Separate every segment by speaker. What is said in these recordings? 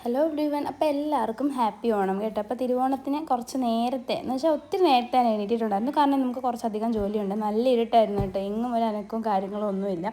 Speaker 1: Hello everyone. അപ്പോൾ എല്ലാവർക്കും happy Onam കേട്ടോ. അപ്പോൾ തിരുവോണത്തിന് കുറച്ച് നേരത്തെ എന്ന് വെച്ചാൽ ഒത്തിരി നേരത്തെ ഞാൻ എണീറ്റിട്ടുണ്ടായിരുന്നു. കാരണം നമുക്ക് കുറച്ചധികം ജോലിയുണ്ട്. നല്ല ഇരുട്ടായിരുന്നു കേട്ടോ. എങ്ങും ഒരു അനക്കവും കാര്യങ്ങളും ഒന്നുമില്ല.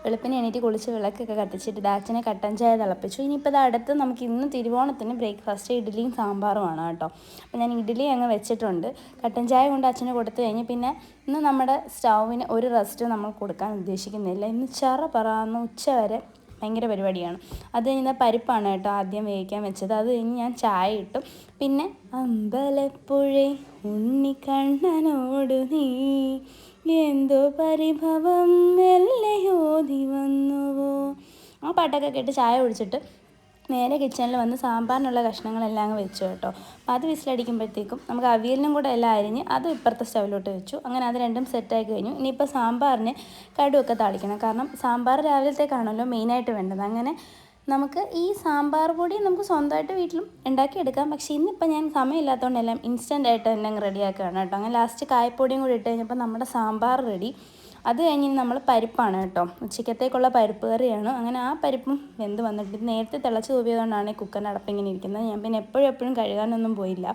Speaker 1: വെളുപ്പിനെ എണീറ്റ് കുളിച്ച് വിളക്കൊക്കെ കത്തിച്ചിട്ട് ദാച്ചനെ കട്ടൻ ചായ തിളപ്പിച്ചു. ഇനിയിപ്പോൾ ഇത് അടുത്ത് നമുക്ക് ഇന്ന് തിരുവോണത്തിന് ബ്രേക്ക്ഫാസ്റ്റ് ഇഡ്ഡലിയും സാമ്പാറുമാണ് കേട്ടോ. അപ്പോൾ ഞാൻ ഇഡ്ഡലി അങ്ങ് വെച്ചിട്ടുണ്ട്. കട്ടൻ ചായ കൊണ്ട് അച്ഛന് കൊടുത്തു കഴിഞ്ഞ് പിന്നെ ഇന്ന് നമ്മുടെ സ്റ്റൗവിന് ഒരു റെസ്റ്റ് നമ്മൾ കൊടുക്കാൻ ഉദ്ദേശിക്കുന്നില്ല. ഇന്ന് ചറ പറന്ന് ഉച്ച വരെ ഭയങ്കര പരിപാടിയാണ്. അത് കഴിഞ്ഞാൽ പരിപ്പാണ് കേട്ടോ ആദ്യം വേവിക്കാൻ വെച്ചത്. അത് കഴിഞ്ഞ് ഞാൻ ചായ ഇട്ടു. പിന്നെ അമ്പലപ്പുഴേ ഉണ്ണിക്കണ്ണനോട് നീ എന്തോ പരിഭവം മെല്ലയോതി വന്നുവോ, ആ പാട്ടൊക്കെ കേട്ട് ചായ കുടിച്ചിട്ട് നേരെ കിച്ചണിൽ വന്ന് സാമ്പാറിനുള്ള കഷ്ണങ്ങളെല്ലാം അങ്ങ് വെച്ചു കേട്ടോ. അപ്പോൾ അത് വിസിലടിക്കുമ്പോഴത്തേക്കും നമുക്ക് അവിയലിനും കൂടെ എല്ലാം അരിഞ്ഞ് അതും ഇപ്പുറത്തെ സ്റ്റൗവിലോട്ട് വെച്ചു. അങ്ങനെ അത് രണ്ടും സെറ്റായി കഴിഞ്ഞു. ഇനിയിപ്പോൾ സാമ്പാറിന് കടുവൊക്കെ താളിക്കണം. കാരണം സാമ്പാർ രാവിലത്തേക്കാണല്ലോ മെയിനായിട്ട് വേണ്ടത്. അങ്ങനെ നമുക്ക് ഈ സാമ്പാർ പൊടി നമുക്ക് സ്വന്തമായിട്ട് വീട്ടിലും ഉണ്ടാക്കിയെടുക്കാം. പക്ഷേ ഇന്നിപ്പോൾ ഞാൻ സമയമില്ലാത്തതുകൊണ്ട് എല്ലാം ഇൻസ്റ്റൻ്റായിട്ട് തന്നെ അങ്ങ് റെഡിയാക്കുകയാണ് കേട്ടോ. അങ്ങനെ ലാസ്റ്റ് കായപ്പൊടിയും കൂടി ഇട്ട് കഴിഞ്ഞപ്പോൾ നമ്മുടെ സാമ്പാർ റെഡി. അത് കഴിഞ്ഞ് നമ്മൾ പരിപ്പാണ് കേട്ടോ, ഉച്ചക്കത്തേക്കുള്ള പരിപ്പ് കറിയാണ്. അങ്ങനെ ആ പരിപ്പും വെന്ത് വന്നിട്ട് നേരത്തെ തിളച്ച് തൂവിയതുകൊണ്ടാണ് ഈ കുക്കറിൻ്റെ അടപ്പിങ്ങനെ ഇരിക്കുന്നത്. ഞാൻ പിന്നെ എപ്പോഴും കഴുകാനൊന്നും പോയില്ല.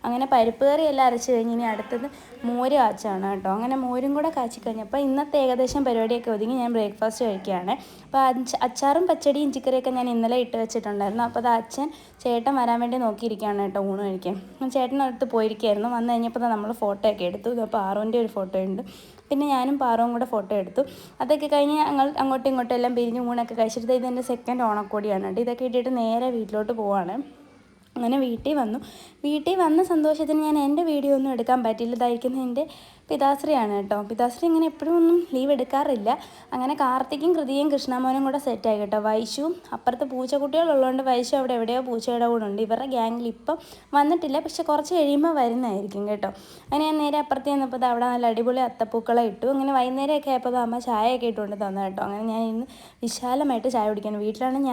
Speaker 1: അങ്ങനെ പരിപ്പ് കറി എല്ലാം അരച്ച് കഴിഞ്ഞ് ഇനി അടുത്തത് മോര് കാച്ചാണ് കേട്ടോ. അങ്ങനെ മോരും കൂടെ കാച്ചി കഴിഞ്ഞപ്പോൾ ഇന്നത്തെ ഏകദേശം പരിപാടിയൊക്കെ ഒതുങ്ങി ഞാൻ ബ്രേക്ക്ഫാസ്റ്റ് കഴിക്കുകയാണ്. അപ്പോൾ അച്ചാറും പച്ചടിയും ചിക്കറിയൊക്കെ ഞാൻ ഇന്നലെ ഇട്ട് വെച്ചിട്ടുണ്ടായിരുന്നു. അപ്പോൾ അത് ചേട്ടൻ വരാൻ വേണ്ടി നോക്കിയിരിക്കുകയാണ് കേട്ടോ ഊണ് കഴിക്കാൻ. ചേട്ടനടുത്ത് പോയിരിക്കുകയായിരുന്നു. വന്നു കഴിഞ്ഞപ്പോൾ നമ്മൾ ഫോട്ടോ ഒക്കെ എടുത്തു. അപ്പോൾ ആറുവിൻ്റെ ഒരു ഫോട്ടോ ഉണ്ട്. പിന്നെ ഞാനും പാറവും കൂടെ ഫോട്ടോ എടുത്തു. അതൊക്കെ കഴിഞ്ഞ് ഞങ്ങൾ അങ്ങോട്ടും ഇങ്ങോട്ടും എല്ലാം പിരിഞ്ഞ് ഊണൊക്കെ കഴിച്ചിട്ട് ഇതെൻ്റെ സെക്കൻഡ് ഓണക്കോടിയാണ് കേട്ടോ. ഇതൊക്കെ ഇട്ടിട്ട് നേരെ വീട്ടിലോട്ട് പോവാണ്. അങ്ങനെ വീട്ടിൽ വന്ന സന്തോഷത്തിന് ഞാൻ എൻ്റെ വീഡിയോ ഒന്നും എടുക്കാൻ പറ്റില്ല. ഇതായിരിക്കുന്ന എൻ്റെ പിതാശ്രീയാണ് കേട്ടോ. പിതാശ്രീ ഇങ്ങനെ എപ്പോഴും ഒന്നും ലീവ് എടുക്കാറില്ല. അങ്ങനെ കാർത്തിക്കും കൃതിയും കൃഷ്ണമോനും കൂടെ സെറ്റായി കേട്ടോ. വൈശുവും അപ്പുറത്ത് പൂച്ചക്കുട്ടികളുള്ളതുകൊണ്ട് വൈശു അവിടെ എവിടെയോ പൂച്ചയുടെ കൂടെ ഉണ്ട്. ഇവരുടെ ഗ്യാങ്ങിൽ ഇപ്പം വന്നിട്ടില്ല, പക്ഷെ കുറച്ച് കഴിയുമ്പോൾ വരുന്നതായിരിക്കും കേട്ടോ. അങ്ങനെ ഞാൻ നേരെ അപ്പുറത്ത് ചെന്നപ്പോൾ അവിടെ നല്ല അടിപൊളി അത്തപ്പൂക്കളെ ഇട്ടു. അങ്ങനെ വൈകുന്നേരമൊക്കെ ആയപ്പോൾ അമ്മ ചായയൊക്കെ ഇട്ടുകൊണ്ട് തന്നു കേട്ടോ. അങ്ങനെ ഞാൻ ഇന്ന് വിശാലമായിട്ട് ചായ കുടിക്കണം. വീട്ടിലാണെങ്കിൽ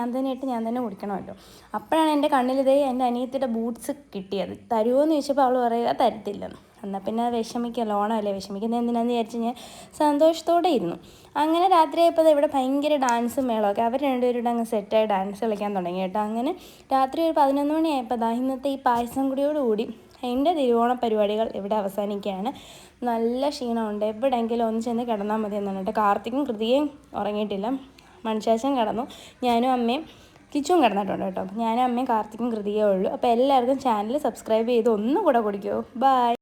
Speaker 1: ഞാൻ തന്നെ കുടിക്കണമല്ലോ. അപ്പോഴാണ് എൻ്റെ കണ്ണിലിതേ എൻ്റെ അനിയത്തിയുടെ ബൂട്ട്സ് കിട്ടിയത്. തരുമോ എന്ന് ചോദിച്ചപ്പോൾ അവൾ പറയുക തരത്തില്ലെന്ന്. എന്നാൽ പിന്നെ വിഷമിക്കല്ലോ, ഓണമല്ലേ, വിഷമിക്കുന്നത് എന്തിനാന്ന് വിചാരിച്ച് ഞാൻ സന്തോഷത്തോടെ ഇരുന്നു. അങ്ങനെ രാത്രിയായപ്പോൾ ഇവിടെ ഭയങ്കര ഡാൻസും മേളമൊക്കെ. അവർ രണ്ടുപേരുടെ അങ്ങ് സെറ്റായി ഡാൻസ് കളിക്കാൻ തുടങ്ങി കേട്ടോ. അങ്ങനെ രാത്രി ഒരു 11 മണിയായപ്പോൾ ഇന്നത്തെ ഈ പായസം കൂടിയോടുകൂടി എൻ്റെ തിരുവോണ പരിപാടികൾ ഇവിടെ അവസാനിക്കുകയാണ്. നല്ല ക്ഷീണമുണ്ട്. എവിടെയെങ്കിലും ഒന്ന് ചെന്ന് കിടന്നാൽ മതി എന്നാണ് കേട്ടോ. കാർത്തിക്കും കൃതിയും ഉറങ്ങിയിട്ടില്ല. മൺശാശൻ കിടന്നു. ഞാനും അമ്മയും കിച്ചും കിടന്നിട്ടുണ്ട് കേട്ടോ. ഞാനും അമ്മയും കാർത്തിക്കും കൃതിയേ ഉള്ളൂ. അപ്പോൾ എല്ലാവർക്കും ചാനൽ സബ്സ്ക്രൈബ് ചെയ്ത് ഒന്നും കൂടെ കുടിക്കുമോ. ബൈ.